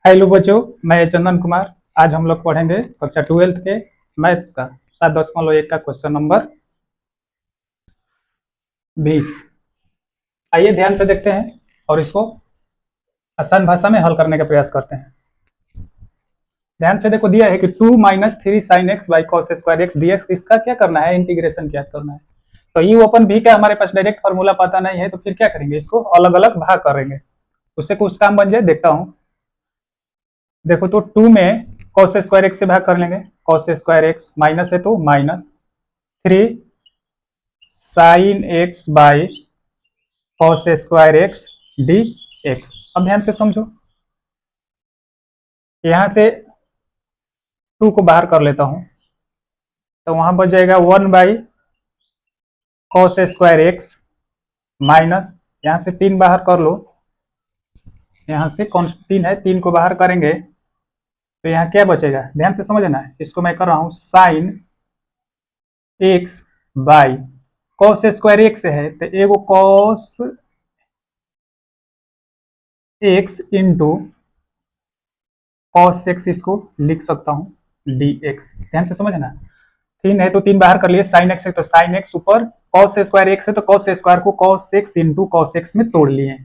Hello बच्चों, मैं चंदन कुमार। आज हम लोग पढ़ेंगे कक्षा 12th के मैथ्स का 7.1 का क्वेश्चन नंबर 20। आइए ध्यान से देखते हैं और इसको आसान भाषा में हल करने का प्रयास करते हैं। ध्यान से देखो, दिया है कि 2 minus 3 sine x by cos square x d x, इसका क्या करना है, इंटीग्रेशन क्या करना है। तो यू ओपन भी का हमारे पास डायरेक्ट फॉर्मूला पता नहीं है, तो फिर क्या करेंगे, इसको अलग अलग भाग करेंगे, उससे कुछ काम बन जाए। देखता हूँ, देखो तो 2 में कॉस स्क्वायर एक्स से भाग कर लेंगे, कॉस स्क्वायर एक्स माइनस है तो minus 3 sine x by cos square x d x. अब ध्यान से समझो, यहां से 2 को बाहर कर लेता हूं, तो वहां बच जाएगा 1 by cos square x minus, यहां से 3 बाहर कर लो, यहां से कौन 3 है, 3 को बाहर करेंगे तो यहाँ क्या बचेगा, ध्यान से समझना है। इसको मैं कर रहा हूं sine x by cos square x है तो एगो cos x into cos x इसको लिख सकता हूं डी एक्स। ध्यान से समझना, 3 है तो 3 बाहर कर लिए, साइन एक्स है तो साइन एक्स ऊपर, कॉस स्क्वायर एक्स है तो कॉस स्क्वायर को cos x into cos x में तोड़ लिए।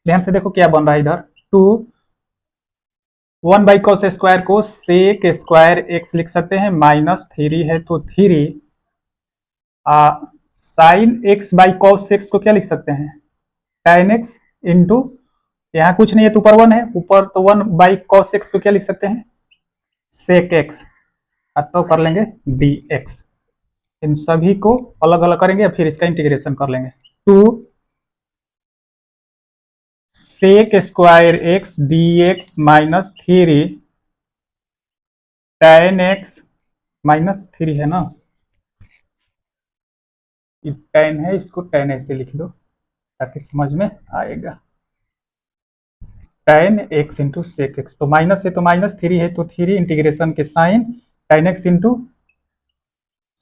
ध्यान से देखो क्या बन रहा है इधर, 2 1 बाई कॉस स्क्वायर को सेक स्क्वायर एक्स लिख सकते हैं, माइनस 3 है तो 3 sine x by cos x को क्या लिख सकते हैं, tan एक्स इंटू, यहाँ कुछ नहीं है तो ऊपर 1 है, ऊपर तो 1 बाई कॉस एक्स को क्या लिख सकते हैं, सेक एक्स, तो कर लेंगे डी एक्स। इन सभी को अलग अलग करेंगे, फिर इसका इंटीग्रेशन कर लेंगे। 2 sec square x d x minus 3 tan x minus 3 है ना, tan है, इसको tan ऐसे लिख दो ताकि समझ में आएगा, tan x into sec x, तो माइनस है तो माइनस, 3 है तो 3 इंटीग्रेशन के sign tan x into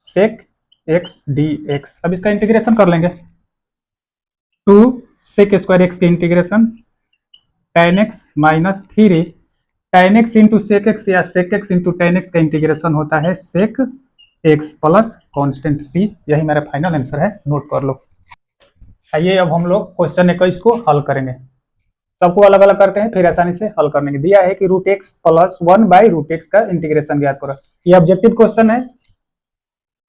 sec x d x. अब इसका इंटीग्रेशन कर लेंगे, 2 सेक स्क्वायर एक्स के integration tan x minus 3 tan x into sec x या sec x into tan x का इंटीग्रेशन होता है sec x plus constant C. यही मेरा फाइनल आंसर है, नोट कर लो। आइए अब हम लोग क्वेश्चन 21 को हल करेंगे, सबको अलग अलग करते हैं फिर आसानी से हल करने के। दिया है कि root x plus 1 by root x का इंटीग्रेशन ज्ञात करो। ये ऑब्जेक्टिव क्वेश्चन है,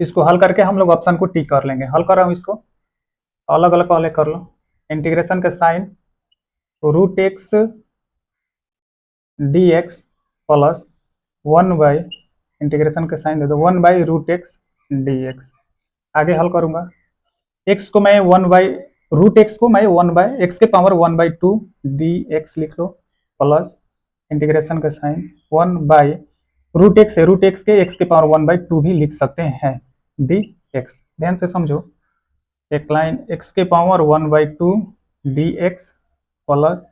इसको हल करके हम लोग ऑप्शन को टिक कर लेंगे। हल कर रहा हूँ, इसको अलग अलग पहले कर लो। इंटीग्रेशन का sign root x d x plus 1 by, integration का साइन दे दो 1 by root x d x. आगे हल करूंगा, एक्स को मैं 1 बाई रूट एक्स को मैं 1 बाई एक्स के पावर 1 बाई 2 डी एक्स लिख लो, प्लस इंटीग्रेशन का साइन 1 बाई रूट एक्स है, रूट एक्स के एक्स के पावर 1 बाई 2 भी लिख सकते हैं डी एक्स। ध्यान से समझो, एक लाइन एक्स के power 1 by 2 D x plus,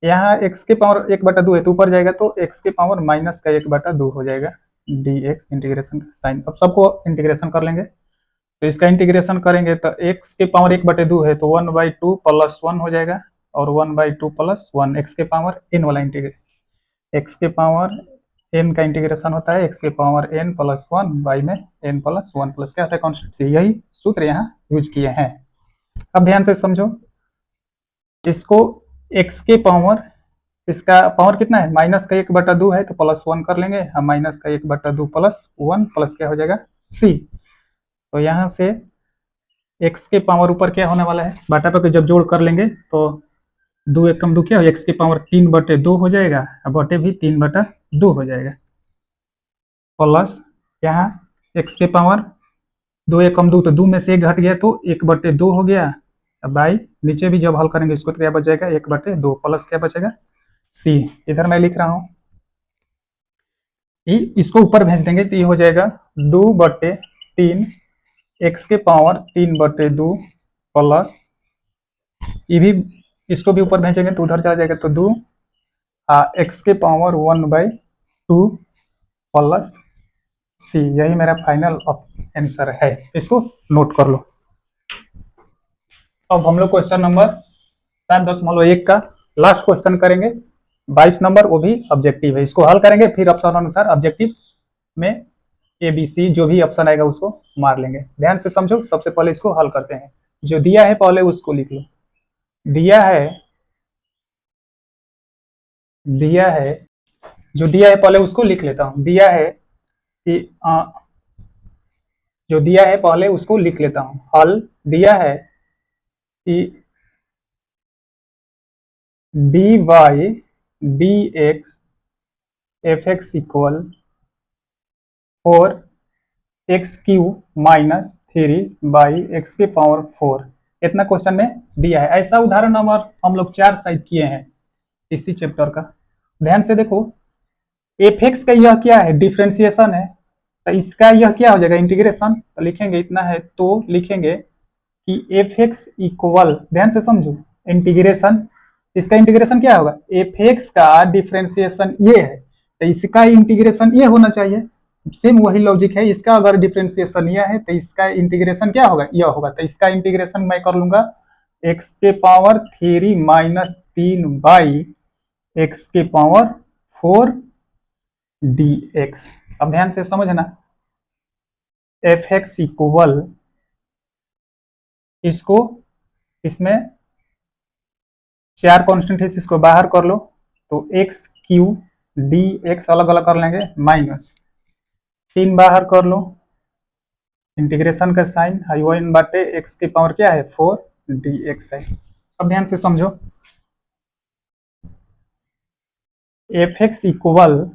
यहाँ एक्स के पावर 1/2 है तो ऊपर जाएगा तो एक्स के पावर माइनस का 1/2 हो जाएगा डी एक्स, इंटीग्रेशन का साइन। अब सबको इंटीग्रेशन कर लेंगे, तो इसका इंटीग्रेशन करेंगे तो x के पावर 1/2 है तो 1/2 प्लस 1 हो जाएगा, और 1/2 प्लस 1 एक्स के पावर n वाला इंटीग्रेशन, एक्स के पावर n का इंटीग्रेशन होता है x के पावर n प्लस 1 बाई में n प्लस 1 प्लस क्या होता है कॉन्स्टेंट, यही सूत्र यहाँ यूज किए हैं। अब ध्यान से समझो, इसको x के पावर, इसका पावर कितना है, माइनस का 1/2 है तो प्लस 1 कर लेंगे, हम माइनस का 1/2 प्लस 1 प्लस क्या हो जाएगा c। तो यहाँ से x के पावर ऊपर क्या होने वाला है, बाटा पे जब जोड़ कर लेंगे तो 2 1 कम 2 क्या हो, x के पावर 3/2 हो जाएगा, बटे भी 3/2 हो जाएगा, प्लस यहाँ x के पावर 2 1 कम 2 तो 2 में से 1 घट गया तो 1/2 हो गया, अब बाई नीचे भी जब हल करेंगे इसको तो क्या बच जाएगा 1/2 प्लस क्या बचेगा c। इधर मैं लिख रहा हूँ, इसको ऊपर भेज देंगे तो ये हो जाएगा 2/3 एक्स के पावर 3/2 प्लस, ये भी इसको भी ऊपर भेजेंगे तो उधर चला जाएगा तो 2 एक्स के पावर 1/2 प्लस सी। यही मेरा फाइनल आंसर है, इसको नोट कर लो। अब हम लोग क्वेश्चन नंबर 7.1 का लास्ट क्वेश्चन करेंगे। 22 नंबर वो भी ऑब्जेक्टिव है। इसको हल करेंगे फिर ऑप्शन अनुसार ऑब्जेक्टिव में ए बी सी जो भी ऑप्शन आएगा उसको मार लेंगे। ध्यान से समझो, सबसे पहले इसको हल करते हैं। जो दिया है पहले उसको लिख लो। दिया है दिया है जो दिया है पहले उसको लिख लेता हूं। दिया है कि जो दिया है पहले उसको लिख लेता हूं। हल दिया है कि d y d x f x equal 4x³ - 3 / x⁴। इतना क्वेश्चन में दिया है। ऐसा उदाहरण हम लोग 4 साइड किए हैं इसी चैप्टर का। ध्यान से देखो, एफ एक्स का यह क्या है, डिफ्रेंसिएशन है, तो इसका यह क्या हो जाएगा, इंटीग्रेशन। तो लिखेंगे इतना है, तो लिखेंगे कि एफ एक्स इक्वल, ध्यान से समझो, इंटीग्रेशन, इसका इंटीग्रेशन क्या होगा, एफ एक्स का डिफ्रेंसिएशन ये है तो इसका इंटीग्रेशन ये होना चाहिए। सेम वही लॉजिक है, इसका अगर डिफ्रेंसिएशन यह है तो इसका इंटीग्रेशन क्या होगा, यह होगा। तो इसका इंटीग्रेशन मैं कर लूंगा x⁴ - 3 / x⁴ dx। अब ध्यान से समझना, एफ एक्स इक्वल, इसको, इसमें 4 कांस्टेंट है, इसको बाहर कर लो तो x³ dx अलग अलग कर लेंगे, माइनस 3 बाहर कर लो, इंटीग्रेशन का साइन हाइवन बाटे x⁴ क्या है 4 dx है। अब ध्यान से समझो, F x equal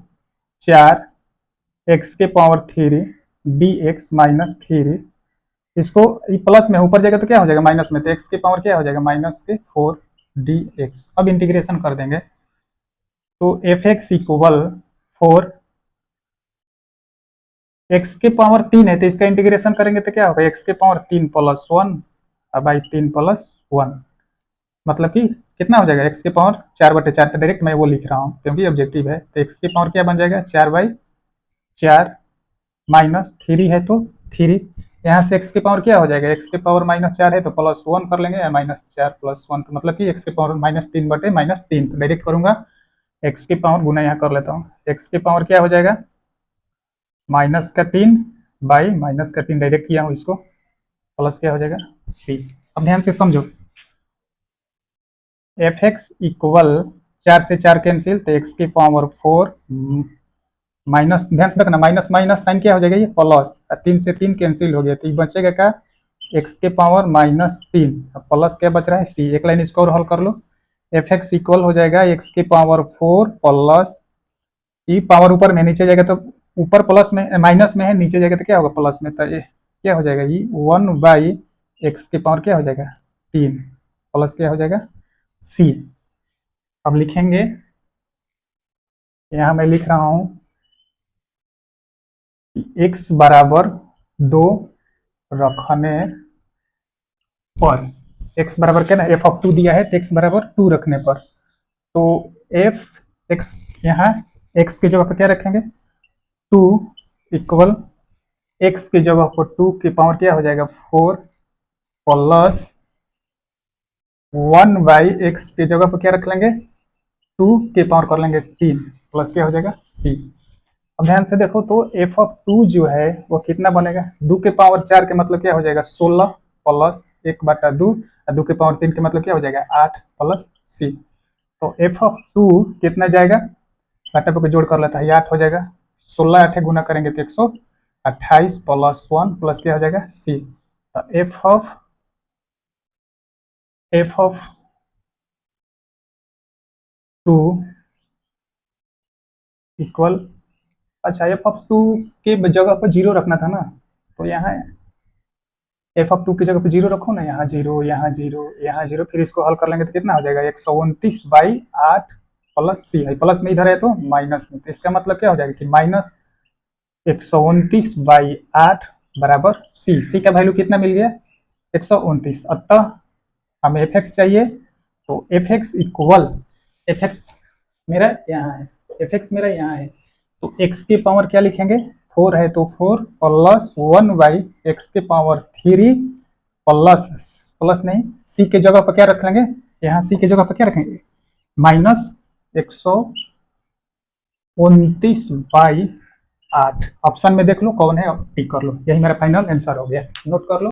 4x⁴ dx - 3, इसको प्लस में ऊपर जाएगा तो क्या हो जाएगा माइनस में, तो x⁴ क्या हो जाएगा -4 dx। अब इंटीग्रेशन कर देंगे तो एफ एक्स इक्वल 4, x⁴ 3 है तो इसका इंटीग्रेशन करेंगे तो क्या होगा x⁴ 3 + 1 बाई 3 + 1, मतलब कि कितना हो जाएगा x⁴ 4/4। तो डायरेक्ट मैं वो लिख रहा हूँ क्योंकि ऑब्जेक्टिव है। तो x⁴ क्या बन जाएगा 4/4 माइनस 3 है तो 3, यहाँ से x⁴ क्या हो जाएगा, x⁴ -4 है तो +1 कर लेंगे, -4 + 1, तो मतलब कि x⁴ -3/-3, तो डायरेक्ट करूंगा x⁴ गुना यहाँ कर लेता हूँ, x⁴ क्या हो जाएगा -3 बाई -3, डायरेक्ट किया हूँ इसको, प्लस क्या हो जाएगा c। अब ध्यान से समझो, एफ एक्स इक्वल 4 से 4 कैंसिल तो x⁴ माइनस, ध्यान से रखना, माइनस माइनस साइन क्या हो जाएगा ये प्लस, 3 से 3 कैंसिल हो गया तो ये बचेगा क्या x⁴ -3, प्लस क्या बच रहा है c। एक लाइन इसको और हल कर लो, एफ एक्स इक्वल हो जाएगा x⁴ प्लस ई पावर ऊपर में, नीचे जाएगा तो ऊपर प्लस में माइनस में है, नीचे जाएगा तो क्या होगा प्लस में, तो ये क्या हो जाएगा ये 1/x⁴ क्या हो जाएगा 3 प्लस क्या हो जाएगा c। अब लिखेंगे, यहाँ मैं लिख रहा हूँ x बराबर 2 रखने पर, x बराबर क्या ना f(2) दिया है तो x बराबर 2 रखने पर, तो f x यहाँ x की जगह पर क्या रखेंगे 2 इक्वल x की जगह पर 2 की पावर क्या हो जाएगा 4 प्लस 1/x की जगह पर क्या रख लेंगे 2 की पावर कर लेंगे 3 प्लस क्या हो जाएगा c। अब ध्यान से देखो तो f(2) जो है वो कितना बनेगा, 2 के पावर 4 के मतलब क्या हो जाएगा 16 प्लस 1/2, 2 के पावर 3 के मतलब क्या हो जाएगा 8 प्लस c। तो f(2) कितना जाएगा, घटा पे जोड़ कर लेता है, 8 हो जाएगा, 16 8 गुना करेंगे तो 128 प्लस 1 प्लस क्या हो जाएगा c। तो f(2) इक्वल, अच्छा f(2) के जगह पर 0 रखना था ना, तो यहाँ f(2) की जगह पे 0 रखो ना, यहाँ 0 यहाँ 0 यहाँ 0, फिर इसको हल कर लेंगे तो कितना हो जाएगा 129/8 प्लस c है, प्लस में इधर है तो माइनस में, तो इसका मतलब क्या हो जाएगा कि -129/8 बराबर c का वैल्यू कितना मिल गया 129। अतः हमें एफ एक्स चाहिए, तो F x equal, F x मेरा यहाँ है, एफ एक्स मेरा यहाँ है, तो x की पावर क्या लिखेंगे 4 है तो 4 प्लस 1/x⁴ प्लस नहीं c के जगह पर क्या रख लेंगे, यहाँ c के जगह पर क्या रखेंगे 129/8। ऑप्शन में देख लो कौन है, टिक कर लो। यही मेरा फाइनल आंसर हो गया, नोट कर लो।